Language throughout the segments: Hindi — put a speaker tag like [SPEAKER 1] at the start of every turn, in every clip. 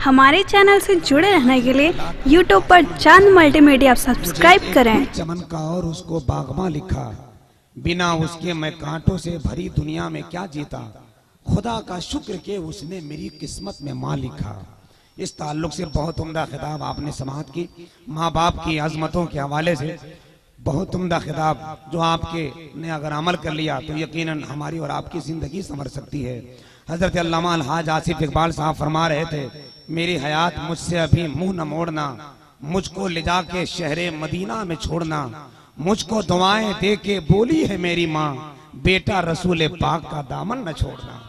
[SPEAKER 1] हमारे चैनल से जुड़े रहने के लिए YouTube पर चांद मल्टीमीडिया सब्सक्राइब करें।
[SPEAKER 2] चमन का और उसको बागमा लिखा, बिना उसके मैं कांटों से भरी दुनिया में क्या जीता। खुदा का शुक्र के उसने मेरी किस्मत में माँ लिखा। इस ताल्लुक से बहुत उम्दा खिताब आपने समाअत की। माँ बाप की अजमतों के हवाले से बहुत उम्दा खिताब जो आपके ने अगर अमल कर लिया तो यकीनन हमारी और आपकी जिंदगी संवर सकती है। हजरत अल्लामा अलहाज आसिफ इकबाल साहब फरमा रहे थे, मेरी हयात मुझसे अभी मुंह न मोड़ना, मुझको ले जाके शहरे मदीना में छोड़ना। मुझको दुआएं दे के बोली है मेरी माँ, बेटा रसूल पाक का दामन न छोड़ना।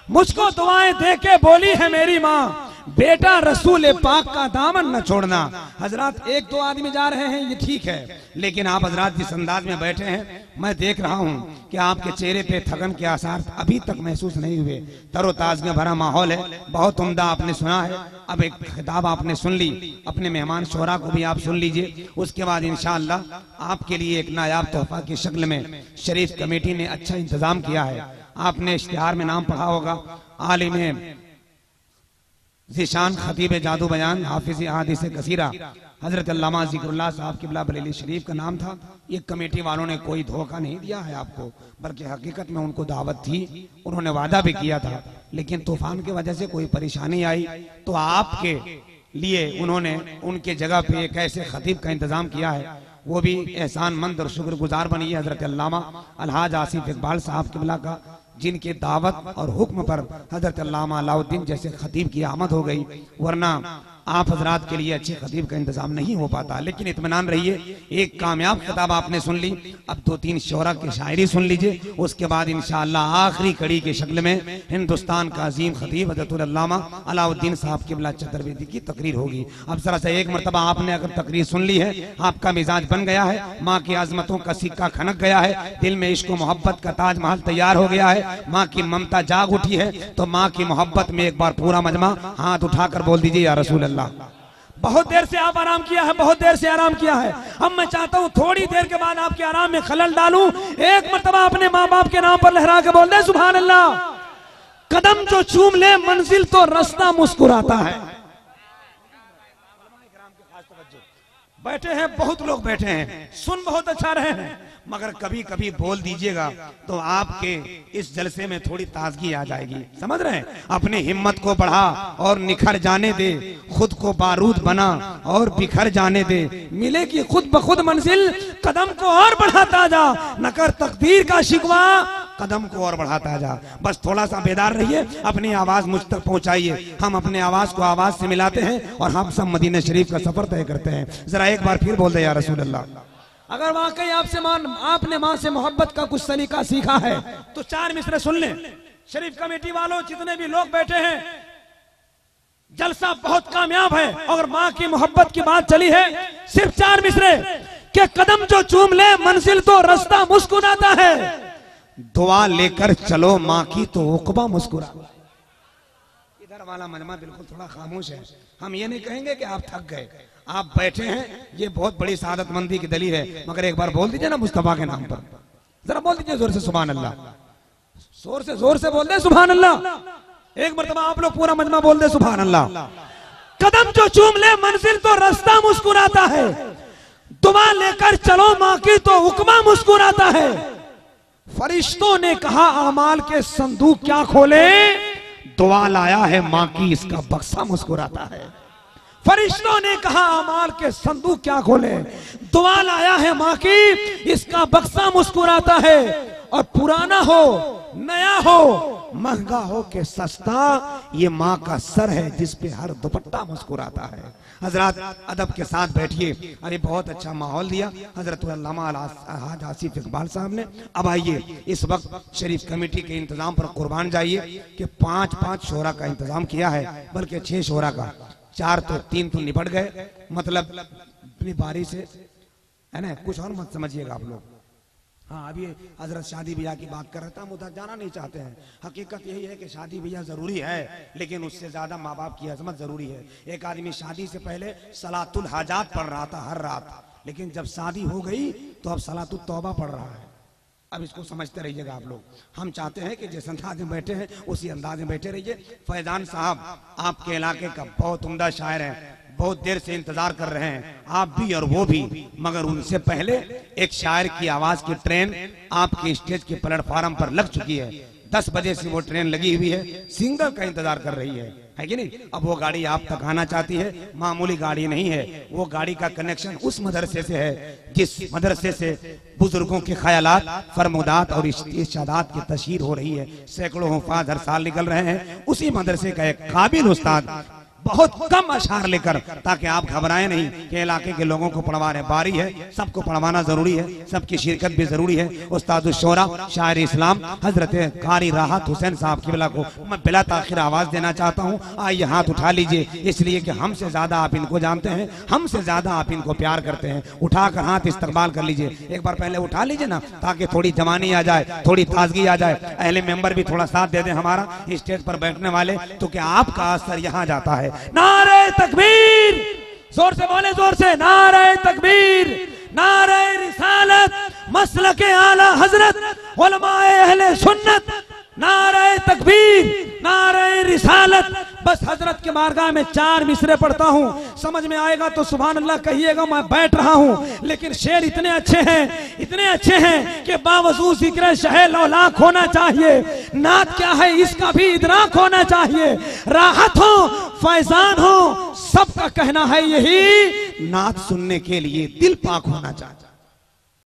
[SPEAKER 2] मुझको दुआएं दे के बोली है मेरी माँ, बेटा रसूल पाक का दामन न छोड़ना। हजरात एक दो आदमी जा रहे हैं ये ठीक है, लेकिन आप हजरात जिस अंदाज में बैठे हैं मैं देख रहा हूँ कि आपके चेहरे पे थकन के आसार अभी तक महसूस नहीं हुए। तरोताज में भरा माहौल है, बहुत उम्दा आपने सुना है। अब एक खिताब आपने सुन ली, अपने मेहमान शोरा को भी आप सुन लीजिए। उसके बाद इंशाअल्लाह आपके लिए एक नायाब तोहफा की शक्ल में शरीफ कमेटी ने अच्छा इंतजाम किया है। आपने इश्तिहार में नाम पढ़ा होगा, आलिम ज़ीशान खतीब जादू बयान हाफिज़ अहादीस कसीरा हजरत अल्लामा ज़िक्रुल्लाह साहब किबला बरेली शरीफ का नाम था। ये कमेटी वालों ने कोई धोखा नहीं दिया है आपको, बल्कि हकीकत में उनको दावत थी, उन्होंने वादा भी किया था, लेकिन तूफान की वजह से कोई परेशानी आई तो आपके लिए उन्होंने उनके जगह पे एक ऐसे खतीब का इंतजाम किया है, वो भी एहसानमंद और शुक्रगुजार बनी है हजरत अल्लामा अलहाज आसिफ इकबाल साहब किबला का, जिनके दावत और हुक्म पर हजरत अल्लामा अलाउद्दीन जैसे खतीब की आमद हो गई। वरना आप हजरात के लिए अच्छे खतीब का इंतजाम नहीं हो पाता। लेकिन इत्मीनान रहिए, एक कामयाब खिताब आपने सुन ली, अब दो तीन शोरा की शायरी सुन लीजिए। उसके बाद इंशाअल्लाह आखिरी कड़ी की शक्ल में हिंदुस्तान का अजीम खतीब हजरत अल्लामा अलाउद्दीन साहब किबला चतुर्वेदी की तकरीर होगी। अब जरा सा एक मरतबा आपने अगर तकरीर सुन ली है, आपका मिजाज बन गया है, माँ की आजमतों का सिक्का खनक गया है, दिल में इश्क मोहब्बत का ताजमहल तैयार हो गया है, माँ की ममता जाग उठी है, तो माँ की मोहब्बत में एक बार पूरा मजमा हाथ उठाकर बोल दीजिए या रसूल अल्लाह। बहुत देर से आप आराम किया है, बहुत देर से आराम किया है। अब मैं चाहता हूँ थोड़ी देर के बाद आपके आराम में खलल डालूं। एक मर्तबा अपने माँ बाप के नाम पर लहरा के बोल दे सुभान अल्लाह। कदम जो चूम ले मंजिल तो रास्ता मुस्कुराता है। बैठे हैं बहुत लोग बैठे हैं, सुन बहुत अच्छा रहे हैं, मगर कभी कभी बोल दीजिएगा तो आपके इस जलसे में थोड़ी ताजगी आ जाएगी। समझ रहे हैं? अपनी हिम्मत को बढ़ा और निखर जाने दे, खुद को बारूद बना और बिखर जाने दे, मिलेगी खुद ब खुद मंजिल, कदम को और बढ़ाता जा, न कर तकदीर का शिकवा, कदम को और बढ़ाता जा। बस थोड़ा सा बेदार रहिए, अपनी आवाज मुझ तक पहुंचाइए। हम अपने आवाज को आवाज से मिलाते हैं और हम सब मदीना शरीफ का सफर तय करते हैं। जरा एक बार फिर बोल दे या रसूल अल्लाह। अगर वाकई आपने माँ से मोहब्बत का कुछ सलीका सीखा है तो चार मिसरे सुन लें। शरीफ कमेटी वालों, जितने भी लोग बैठे हैं, जलसा बहुत कामयाब है। अगर माँ की मोहब्बत की बात चली है, सिर्फ चार मिसरे के कदम जो चूम ले मंजिल तो रास्ता मुस्कुराता है, दुआ लेकर चलो माँ की तो उकबा मुस्कुरा। इधर वाला मजमा बिल्कुल थोड़ा खामोश है। हम ये नहीं कहेंगे कि आप थक गए, आप बैठे हैं, ये बहुत बड़ी सादतमंदी की दलील है। मगर एक बार बोल दीजिए ना मुस्तफा के नाम पर, जरा बोल दीजिए जोर से सुभान अल्लाह। जोर से बोल दे सुभान अल्लाह। एक मरतबा आप लोग पूरा मजमा बोल दे सुभान अल्लाह। कदम जो चूम ले मंजिल तो रास्ता मुस्कुराता है, दुआ लेकर चलो माँ की तो उकबा मुस्कुराता है। फरिश्तों ने कहा आमाल के संदूक क्या खोले, दुआ लाया है माँ की इसका बक्सा मुस्कुराता है। फरिश्तों ने कहा अमाल के संदूक क्या खोले, दुआ लाया है माँ की इसका बक्सा मुस्कुराता है। और पुराना हो नया हो महंगा हो के सस्ता, ये माँ का सर है जिस पे हर दुपट्टा मुस्कुराता है। हजरत अदब के साथ बैठिए। अरे बहुत अच्छा माहौल दिया हजरत अल्लामा अलहाज आसिफ इकबाल साहब ने। अब आइए, इस वक्त शरीफ कमेटी के इंतजाम पर कुर्बान जाइए कि 5-5 शोरा का इंतजाम किया है, बल्कि 6 शोरा का। 4 तो 3 तो निपट गए, मतलब अपनी बारी से, है ना? कुछ और मत समझिएगा आप लोग। हाँ, अभी हजरत शादी ब्याह की बात कर रहा था, हम उधर जाना नहीं चाहते हैं। हकीकत यही है कि शादी ब्याह जरूरी है, लेकिन उससे ज्यादा माँ बाप की अजमत जरूरी है। एक आदमी शादी से पहले सलातुल हाजात पढ़ रहा था हर रात, लेकिन जब शादी हो गई तो अब सलातुल तौबा पढ़ रहा है। अब इसको समझते रहिएगा आप लोग। हम चाहते हैं कि जिस अंदाज में बैठे हैं उसी अंदाज में बैठे रहिए। फैजान साहब आपके इलाके का बहुत उम्दा शायर है, बहुत देर से इंतजार कर रहे हैं, आप भी और वो भी। मगर उनसे पहले एक शायर की आवाज की ट्रेन आपके स्टेज के प्लेटफार्म पर लग चुकी है। 10 बजे से वो ट्रेन लगी हुई है, सिंगर का इंतजार कर रही है कि नहीं? अब वो गाड़ी आप तक आना चाहती है, मामूली गाड़ी नहीं है। वो गाड़ी का कनेक्शन उस मदरसे से है जिस मदरसे से बुजुर्गों के ख्यालात, फरमुदात और इर्शादात की तशहीर हो रही है। सैकड़ों हुफ़ाज़ हर साल निकल रहे हैं। उसी मदरसे का एक काबिल उस्ताद बहुत कम अशार लेकर, ताकि आप घबराएं नहीं कि इलाके के लोगों को पढ़वा रहे। बारी है, सबको पढ़वाना जरूरी है, सबकी शिरकत भी जरूरी है। उस्तादुश शोरा शायर इस्लाम हजरत कारी राहत हुसैन साहब किबला को मैं बिला ताखिर आवाज देना चाहता हूँ। आइए हाथ उठा लीजिए, इसलिए कि हमसे ज्यादा आप इनको जानते हैं, हमसे ज्यादा आप इनको प्यार करते हैं। उठाकर हाथ इस्तकबाल कर लीजिए। एक बार पहले उठा लीजिए ना, ताकि थोड़ी जवानी आ जाए, थोड़ी ताजगी आ जाए। अहले मेंबर भी थोड़ा साथ दे दें हमारा, स्टेज पर बैठने वाले, तो क्या आपका असर यहाँ जाता है। नारे तकबीर, जोर से बोले, जोर से। नारे तकबीर, नारे रिसालत, मसलके आला हजरत, उलमाए अहले सुन्नत। नारे तकबीर, नारे रिसालत। बस हजरत के बारगाह में 4 मिसरे पढ़ता हूँ, समझ में आएगा तो सुभान अल्लाह कहिएगा। मैं बैठ रहा हूँ, लेकिन शेर इतने अच्छे हैं, इतने अच्छे हैं कि बावजूद जिक्र शहे लौलाक होना चाहिए। नात क्या है इसका भी इदराक होना चाहिए। राहत हो, फैजान हो, सबका कहना है यही, नात सुनने के लिए दिल पाक होना चाहिए।